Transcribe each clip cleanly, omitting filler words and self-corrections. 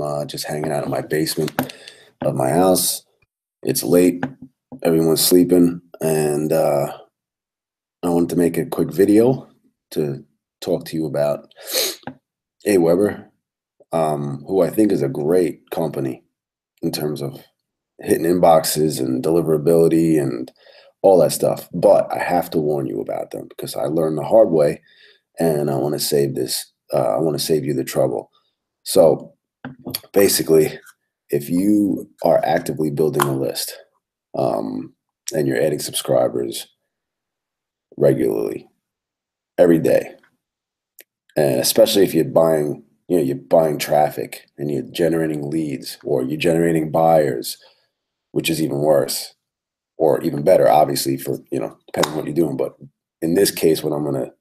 I'm just hanging out in my basement of my house. It's late, everyone's sleeping, and I wanted to make a quick video to talk to you about Aweber, who I think is a great company in terms of hitting inboxes and deliverability and all that stuff. But I have to warn you about them because I learned the hard way, and I want to save this. I want to save you the trouble. So basically, if you are actively building a list and you're adding subscribers regularly every day, and especially if you're buying, you're buying traffic and you're generating leads or you're generating buyers, which is even worse or even better, obviously, for, depending on what you're doing. But in this case, what I'm going to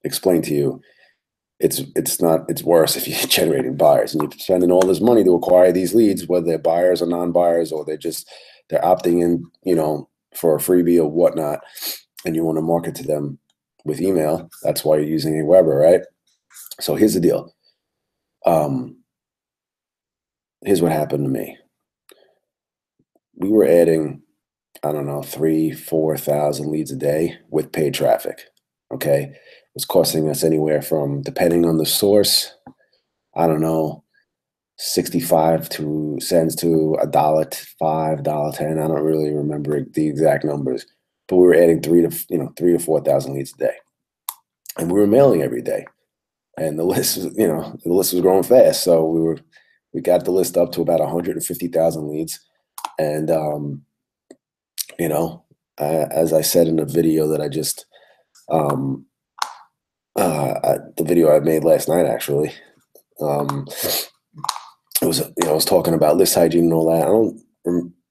explain to you, it's worse if you're generating buyers and you're spending all this money to acquire these leads, whether they're buyers or non-buyers, or they're opting in, for a freebie or whatnot, and you want to market to them with email. That's why you're using Aweber, right? So here's the deal. Here's what happened to me. We were adding, I don't know, 3,000-4,000 leads a day with paid traffic. Okay. It was costing us anywhere from, depending on the source, I don't know, 65 cents to $1.05, $1.10. I don't really remember the exact numbers, but we were adding 3,000 to 4,000 leads a day, and we were mailing every day. And the list was growing fast. So we got the list up to about 150,000 leads. And, as I said in the video that I just, the video I made last night, actually, it was, I was talking about list hygiene and all that.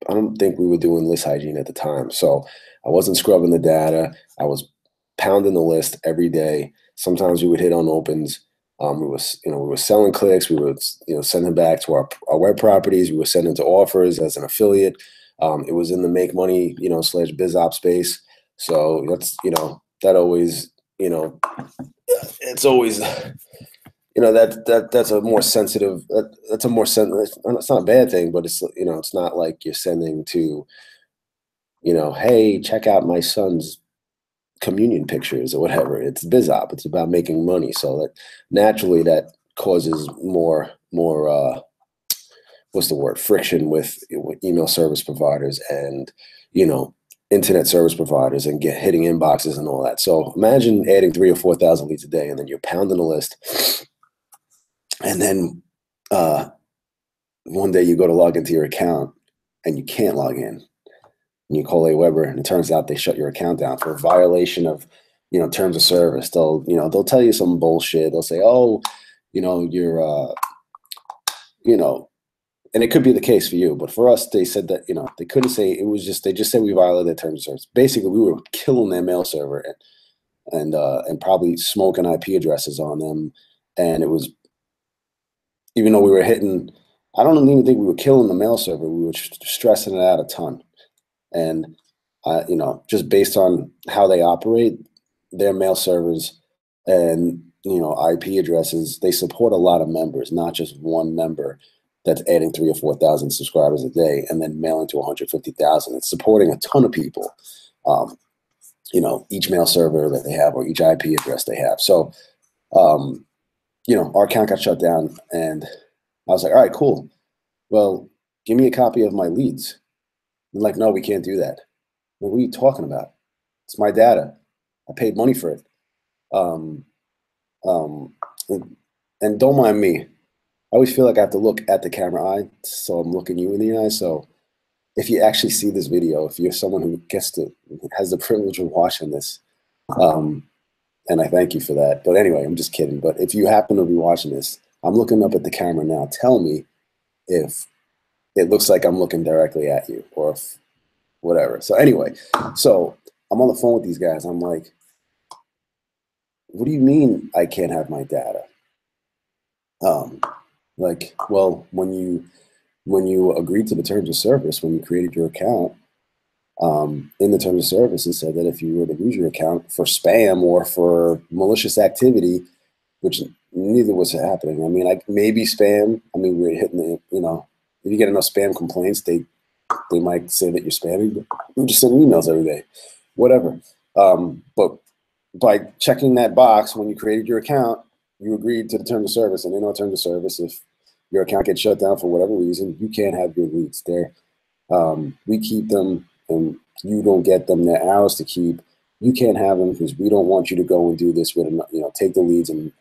I don't think we were doing list hygiene at the time. So I wasn't scrubbing the data. I was pounding the list every day. Sometimes we would hit on opens. We were selling clicks. We would, send them back to our web properties. We were sending to offers as an affiliate. It was in the make money, / biz op space. So that's, that always, it's always, that's a more sensitive, that's a more sensitive, it's not a bad thing, but it's, it's not like you're sending to, hey, check out my son's communion pictures or whatever. It's biz op. It's about making money. So that naturally that causes more what's the word, friction with email service providers and internet service providers and hitting inboxes and all that. So imagine adding 3,000 or 4,000 leads a day, and then you're pounding the list, and then one day you go to log into your account and you can't log in. And you call Aweber, and it turns out they shut your account down for a violation of, terms of service. They'll tell you some bullshit. They'll say, oh, you're, and it could be the case for you, but for us, they said that, they couldn't say, it was just, they just said we violated their terms of service. Basically, we were killing their mail server and probably smoking IP addresses on them. And it was, even though we were hitting, I don't even think we were killing the mail server. We were stressing it out a ton. And, just based on how they operate, their mail servers and, IP addresses, they support a lot of members, not just one member that's adding 3,000 or 4,000 subscribers a day and then mailing to 150,000. It's supporting a ton of people, each mail server that they have or each IP address they have. So, our account got shut down, and I was like, all right, cool. Well, give me a copy of my leads. I'm like, no, we can't do that. Well, what are you talking about? It's my data. I paid money for it. And don't mind me. I always feel like I have to look at the camera eye, so I'm looking you in the eye. So if you actually see this video, if you're someone who has the privilege of watching this, and I thank you for that. But anyway, I'm just kidding. But if you happen to be watching this, I'm looking up at the camera now. Tell me if it looks like I'm looking directly at you or if whatever. So anyway, so I'm on the phone with these guys. I'm like, what do you mean I can't have my data? Well, when you agreed to the terms of service, when you created your account, in the terms of service, it said that if you were to use your account for spam or for malicious activity, which neither was happening. I mean, like maybe spam. I mean, we're hitting the, you know, if you get enough spam complaints, they might say that you're spamming, but I'm just sending emails every day, whatever. But by checking that box when you created your account, you agreed to the terms of service, and in our terms of service, if your account gets shut down for whatever reason, you can't have your leads there. We keep them, and you don't get them. They're ours to keep. You can't have them because we don't want you to go and do this with, you know, take the leads and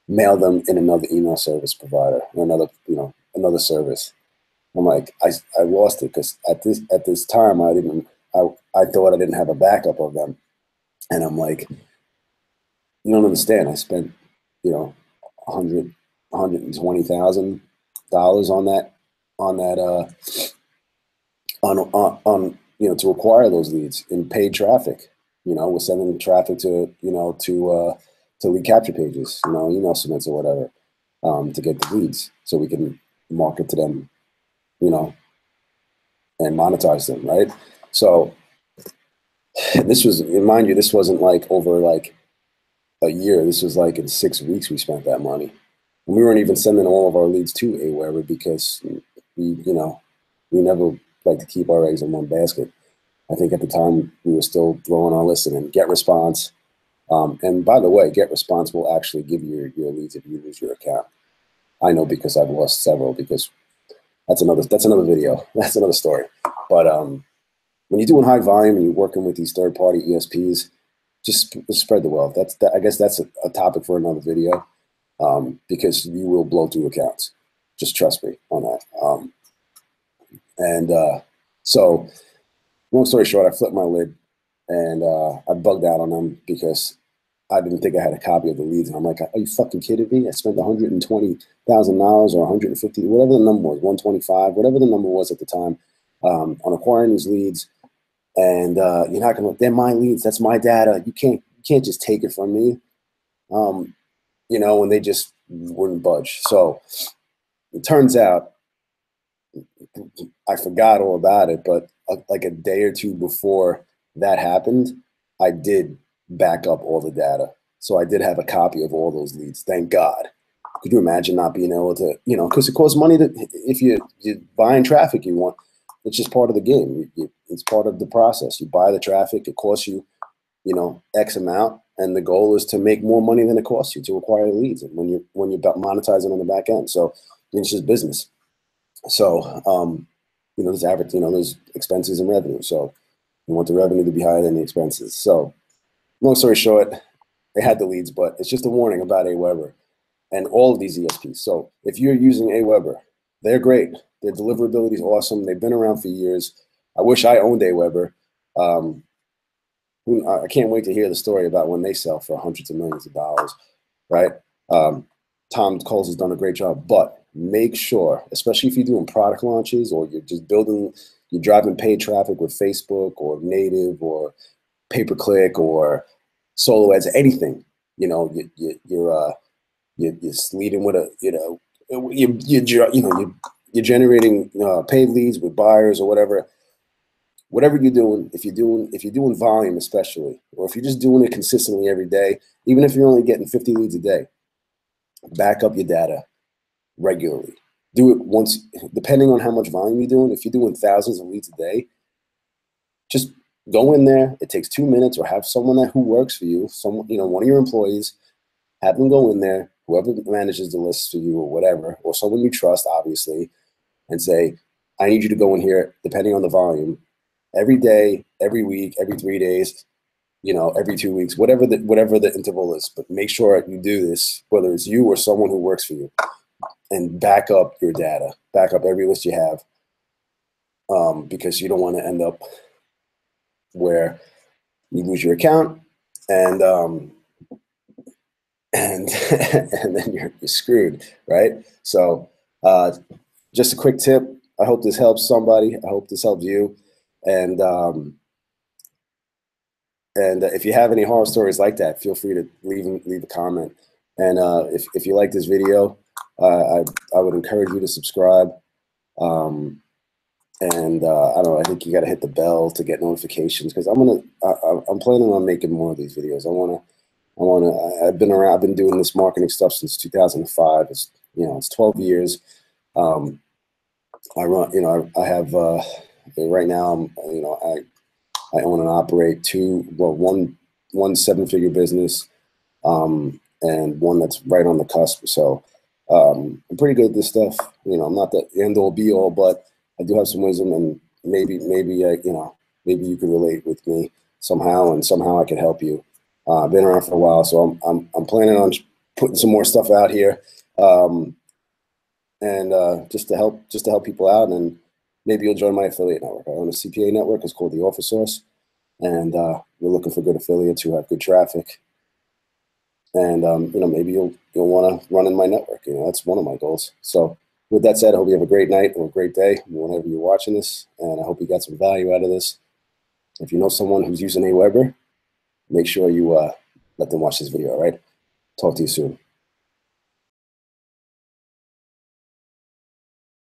mail them in another email service provider or another, you know, another service. I'm like, I lost it because at this time I thought I didn't have a backup of them, and I'm like, you don't understand. I spent, you know, $120,000 on that on you know, to acquire those leads in paid traffic. You know, we're sending traffic to, you know, to lead capture pages, you know, email submits or whatever, to get the leads so we can market to them, you know, and monetize them, right? So this was, mind you, this wasn't like over like a year. This was like in 6 weeks we spent that money. And we weren't even sending all of our leads to Aweber because we, you know, we never like to keep our eggs in one basket. I think at the time we were still throwing our list in Get Response. And by the way, Get Response will actually give you your leads if you lose your account. I know because I've lost several, because that's another video. That's another story. But when you're doing high volume and you're working with these third-party ESPs, just spread the wealth. I guess that's a topic for another video, because you will blow through accounts. Just trust me on that. So long story short, I flipped my lid and I bugged out on them because I didn't think I had a copy of the leads. And I'm like, are you fucking kidding me? I spent $120,000 or 150, whatever the number was, 125, whatever the number was at the time, on acquiring these leads. And you're not gonna, they're my leads, that's my data. You can't just take it from me. You know, and they just wouldn't budge. So it turns out I forgot all about it, but like a day or two before that happened, I did back up all the data. So I did have a copy of all those leads. Thank God. Could you imagine not being able to, you know, because it costs money to, if you're buying traffic you want, it's just part of the game. It's part of the process. You buy the traffic, it costs you, you know, X amount, and the goal is to make more money than it costs you to acquire leads. And when you're monetizing on the back end, so it's just business. So you know, there's average, you know, there's expenses and revenue. So you want the revenue to be higher than the expenses. So long story short, they had the leads, but it's just a warning about Aweber and all of these ESPs. So if you're using Aweber, they're great. Their deliverability is awesome. They've been around for years. I wish I owned Aweber. I can't wait to hear the story about when they sell for hundreds of millions of dollars, right? Tom Coles has done a great job, but make sure, especially if you're doing product launches or you're just you're driving paid traffic with Facebook or native or pay-per-click or solo ads, anything, you know, you're leading with a, you know, you're generating paid leads with buyers or whatever. Whatever you're doing, if you're doing volume especially, or if you're just doing it consistently every day, even if you're only getting 50 leads a day, back up your data regularly. Do it once, depending on how much volume you're doing. If you're doing thousands of leads a day, just go in there. It takes 2 minutes, or have someone who works for you, someone, you know, one of your employees, have them go in there, whoever manages the list for you or whatever, or someone you trust, obviously, and say, I need you to go in here, depending on the volume, every day, every week, every 3 days, you know, every 2 weeks, whatever the interval is. But make sure you do this, whether it's you or someone who works for you, and back up your data, back up every list you have, because you don't want to end up where you lose your account and and then you're screwed, right? So just a quick tip. I hope this helps somebody. I hope this helps you. And if you have any horror stories like that, feel free to leave a comment. And if you like this video, I would encourage you to subscribe. And I don't know, I think you got to hit the bell to get notifications, because I'm planning on making more of these videos. I want to I've been around. I've been doing this marketing stuff since 2005. It's 12 years. Um, I run. I have right now. I own and operate one seven-figure business, and one that's right on the cusp. So I'm pretty good at this stuff. I'm not the end all be all, but I do have some wisdom, and maybe you can relate with me somehow, and somehow I can help you. I've been around for a while, so I'm planning on putting some more stuff out here, um, and just to help people out, and maybe you'll join my affiliate network. I own a CPA network. It's called the Offer Source, and we're looking for good affiliates who have good traffic. And maybe you'll want to run in my network. That's one of my goals. So with that said, I hope you have a great night or a great day whenever you're watching this, and I hope you got some value out of this. If you know someone who's using Aweber, make sure you let them watch this video. All right. Talk to you soon.